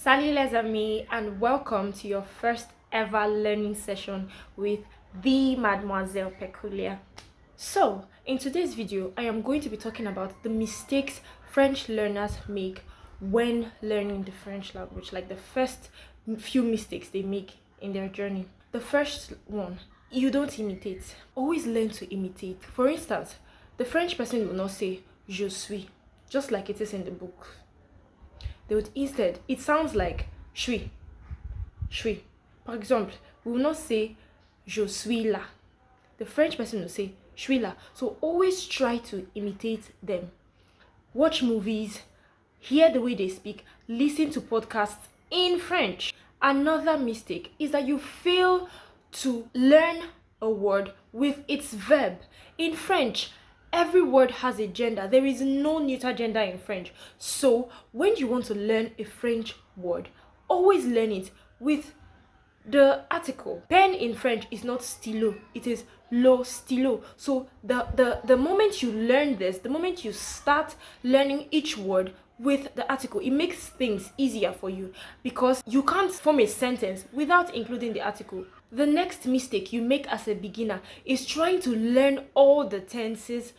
Salut les amis, and welcome to your first ever learning session with the Mademoiselle Peculiar. So, in today's video, I am going to be talking about the mistakes French learners make when learning the French language, like the first few mistakes they make in their journey. The first one, you don't imitate. Always learn to imitate. For instance, the French person will not say je suis, just like it is in the book. They would instead, it sounds like suis. For example, we will not say je suis là. The French person will say je suis là. So always try to imitate them. Watch movies, hear the way they speak, listen to podcasts in French. Another mistake is that you fail to learn a word with its verb. In French, every word has a gender. There is no neuter gender in French. So when you want to learn a French word, always learn it with the article. Pen in French is not stylo, it is lo stylo. So the moment you learn this, the moment you start learning each word with the article, it makes things easier for you because you can't form a sentence without including the article. The next mistake you make as a beginner is trying to learn all the tenses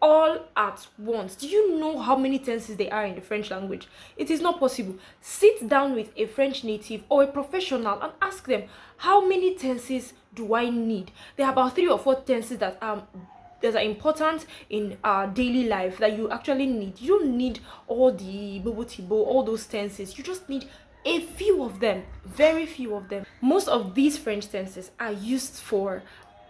all at once. Do you know how many tenses there are in the French language? It is not possible. Sit down with a French native or a professional and ask them, how many tenses do I need? There are about 3 or 4 tenses that are important in our daily life that you actually need. You don't need all the bobo tibo, all those tenses. You just need a few of them, very few of them. Most of these French tenses are used for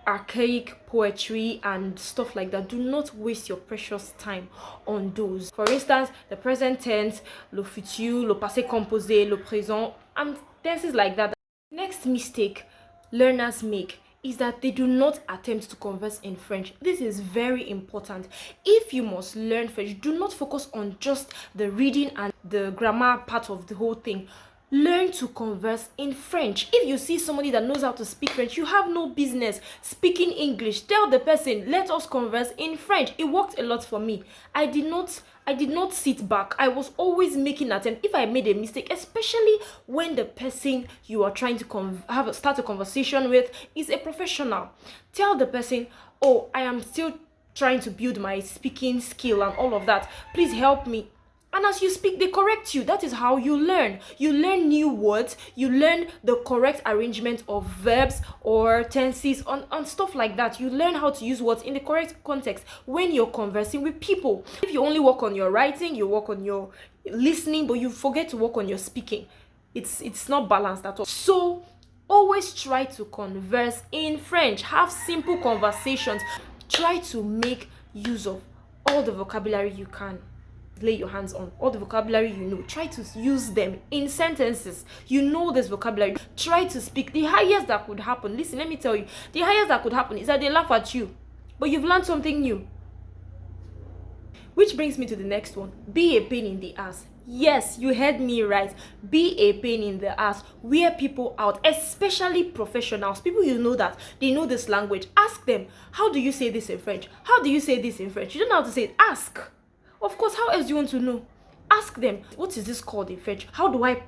archaic poetry and stuff like that. Do not waste your precious time on those. For instance, the present tense, le futur, le passé composé, le présent, and tenses like that. Next mistake learners make is that they do not attempt to converse in French. This is very important. If you must learn French, do not focus on just the reading and the grammar part of the whole thing. Learn to converse in French. If you see somebody that knows how to speak French, you have no business speaking English. Tell the person, let us converse in French. It worked a lot for me. I did not sit back. I was always making attempt. If I made a mistake, especially when the person you are trying to start a conversation with is a professional, tell the person, oh, I am still trying to build my speaking skill and all of that. Please help me. And as you speak, they correct you. That is how you learn. You learn new words. You learn the correct arrangement of verbs or tenses and stuff like that. You learn how to use words in the correct context when you're conversing with people. If you only work on your writing, you work on your listening, but you forget to work on your speaking, it's not balanced at all. So always try to converse in French. Have simple conversations. Try to make use of all the vocabulary you can lay your hands on, all the vocabulary you know. Try to use them in sentences. You know this vocabulary. Try to speak. The highest that could happen, listen, let me tell you, the highest that could happen is that they laugh at you, but you've learned something new. Which brings me to the next one. Be a pain in the ass. Yes, you heard me right. Be a pain in the ass. Wear people out, especially professionals, people you know that they know this language. Ask them, how do you say this in French? How do you say this in French? You don't know how to say it. Ask. Of course, how else do you want to know? Ask them, what is this called in French? How do I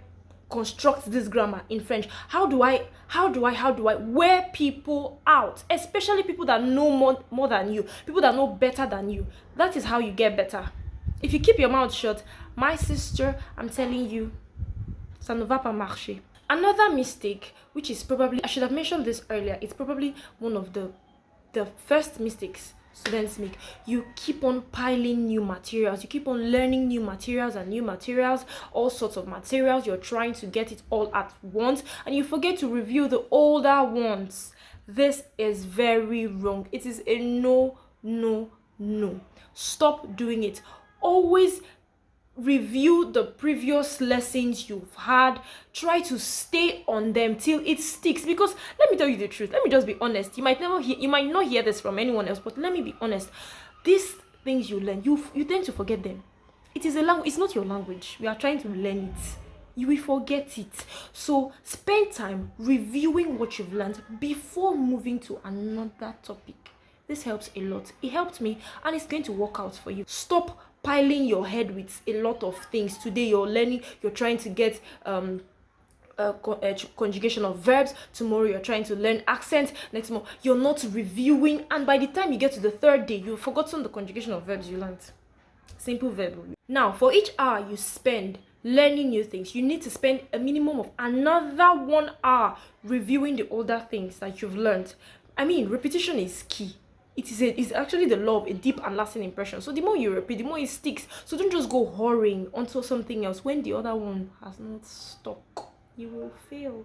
construct this grammar in French? How do I wear people out, especially people that know more than you, people that know better than you. That is how you get better. If you keep your mouth shut, my sister, I'm telling you, ça ne va pas marcher. Another mistake, which is probably, I should have mentioned this earlier, it's probably one of the first mistakes students make. You keep on piling new materials. You keep on learning new materials and new materials, all sorts of materials. You're trying to get it all at once and you forget to review the older ones. This is very wrong. It is a no. Stop doing it. Always review the previous lessons you've had. Try to stay on them till it sticks, because let me tell you the truth, let me just be honest, you might not hear this from anyone else, but let me be honest, these things you learn, you tend to forget them. It is a language, it's not your language. We are trying to learn it, you will forget it. So spend time reviewing what you've learned before moving to another topic. This helps a lot. It helped me and it's going to work out for you. Stop piling your head with a lot of things. Today you're learning, you're trying to get conjugation of verbs. Tomorrow you're trying to learn accent. Next month you're not reviewing, and by the time you get to the third day, you've forgotten the conjugation of verbs you learned. Simple verb. Now, for each hour you spend learning new things, you need to spend a minimum of another 1 hour reviewing the older things that you've learned. I mean, repetition is key. It's actually the law of a deep and lasting impression. So the more you repeat, the more it sticks. So don't just go hurrying onto something else when the other one has not stuck. You will fail.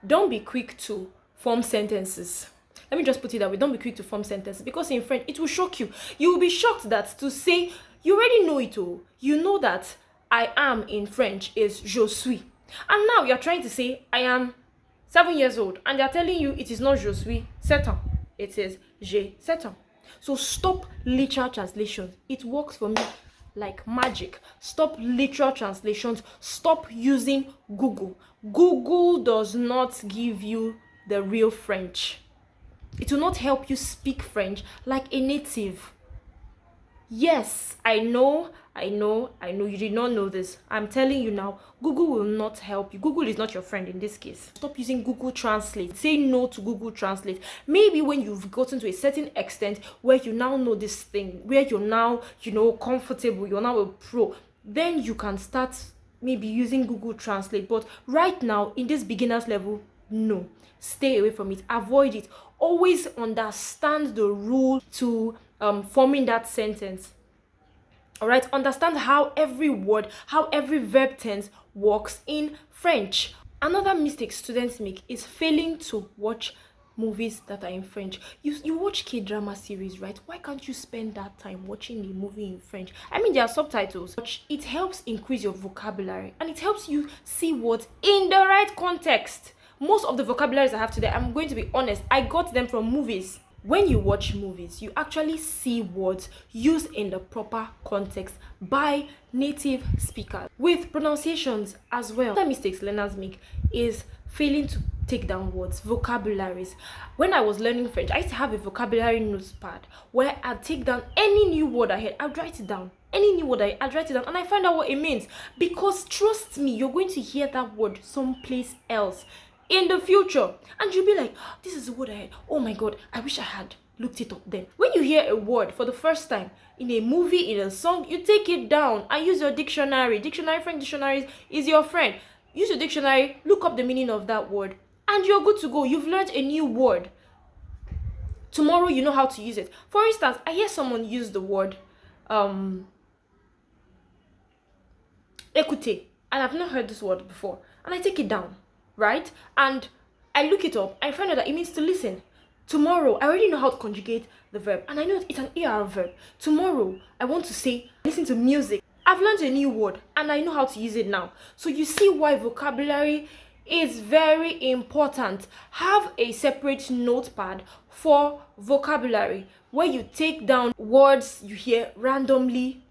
Don't be quick to form sentences. Let me just put it that way. Don't be quick to form sentences, because in French it will shock you. You will be shocked that to say, you already know it all. You know that I am in French is je suis. And now you're trying to say I am 7 years old, and they're telling you it is not je suis 7 ans. It is j'ai 7 ans. So stop literal translations. It works for me like magic. Stop literal translations. Stop using Google. Google does not give you the real French. It will not help you speak French like a native. Yes, I know you did not know this. I'm telling you now, Google will not help you. Google is not your friend in this case. Stop using Google Translate. Say no to Google Translate. Maybe when you've gotten to a certain extent where you now know this thing, where you're now, comfortable, you're now a pro, then you can start maybe using Google Translate. But right now, in this beginner's level, no. Stay away from it. Avoid it. Always understand the rule to forming that sentence. All right, understand how every word, how every verb tense works in French. Another mistake students make is failing to watch movies that are in French. You watch K-drama series, right? Why can't you spend that time watching a movie in French? I mean, there are subtitles. It helps increase your vocabulary, and it helps you see words in the right context. Most of the vocabularies I have today, I'm going to be honest, I got them from movies. When you watch movies, you actually see words used in the proper context by native speakers with pronunciations as well. Other mistakes learners make is failing to take down words, vocabularies. When I was learning French, I used to have a vocabulary notepad where I'd take down any new word I heard. I'd write it down. Any new word I'd write it down, and I find out what it means. Because trust me, you're going to hear that word someplace else in the future, and you'll be like, this is the word I heard. Oh my god, I wish I had looked it up then. When you hear a word for the first time in a movie, in a song, you take it down and use your dictionary. French dictionary is your friend. Use your dictionary, look up the meaning of that word, and you're good to go. You've learned a new word. Tomorrow you know how to use it. For instance, I hear someone use the word écouter, and I've not heard this word before, and I take it down, right? And I look it up, I find out that it means to listen. Tomorrow, I already know how to conjugate the verb, and I know it's an ER verb. Tomorrow, I want to say, listen to music. I've learned a new word, and I know how to use it now. So you see why vocabulary is very important. Have a separate notepad for vocabulary, where you take down words you hear randomly,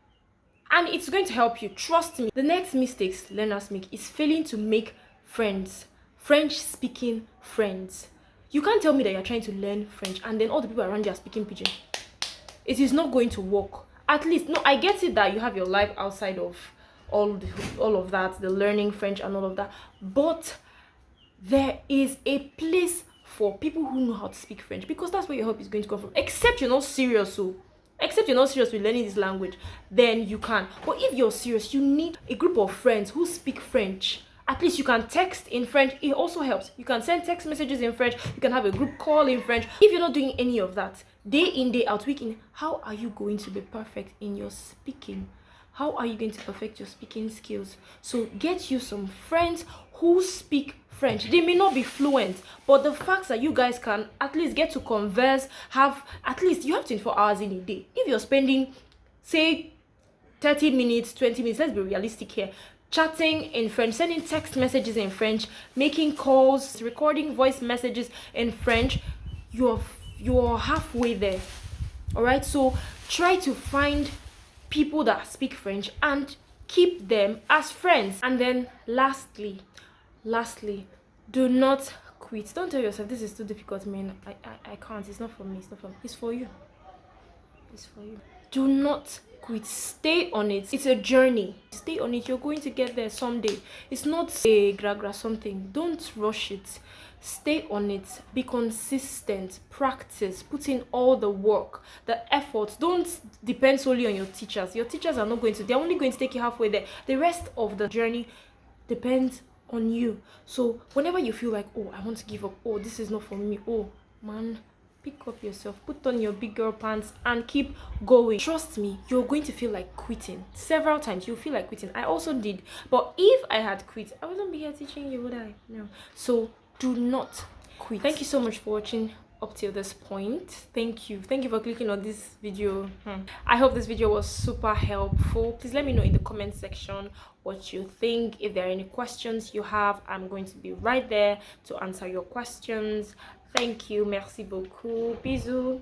and it's going to help you. Trust me. The next mistakes learners make is failing to make friends. French-speaking friends. You can't tell me that you're trying to learn French and then all the people around you are speaking pidgin. It is not going to work. At least, no, I get it that you have your life outside of all of that, the learning French and all of that, but there is a place for people who know how to speak French, because that's where your help is going to come from. Except you're not serious, except you're not serious with learning this language, then you can. But if you're serious, you need a group of friends who speak French. At least you can text in French. It also helps. You can send text messages in French. You can have a group call in French. If you're not doing any of that, day in, day out, week in, how are you going to be perfect in your speaking? How are you going to perfect your speaking skills? So get you some friends who speak French. They may not be fluent, but the fact that you guys can at least get to converse, you have 24 hours in a day. If you're spending, say, 30 minutes, 20 minutes, let's be realistic here, chatting in French, sending text messages in French, making calls, recording voice messages in French, you're halfway there. All right, so try to find people that speak French and keep them as friends. And then lastly, do not quit. Don't tell yourself this is too difficult, man. I can't. It's not for me. It's for you. Do not quit. Stay on it. It's a journey. Stay on it. You're going to get there someday. It's not a gra something. Don't rush it. Stay on it. Be consistent. Practice. Put in all the work, the effort. Don't depend solely on your teachers. Your teachers are not going to, they're only going to take you halfway there. The rest of the journey depends on you. So whenever you feel like, oh, I want to give up, oh, this is not for me, oh man, pick up yourself, put on your big girl pants and keep going. Trust me, you're going to feel like quitting several times. You'll feel like quitting. I also did, but if I had quit, I wouldn't be here teaching you, would I? No. So do not quit. Thank you so much for watching up till this point. Thank you for clicking on this video. I hope this video was super helpful. Please let me know in the comment section what you think. If there are any questions you have, I'm going to be right there to answer your questions. Thank you. Merci beaucoup. Bisous.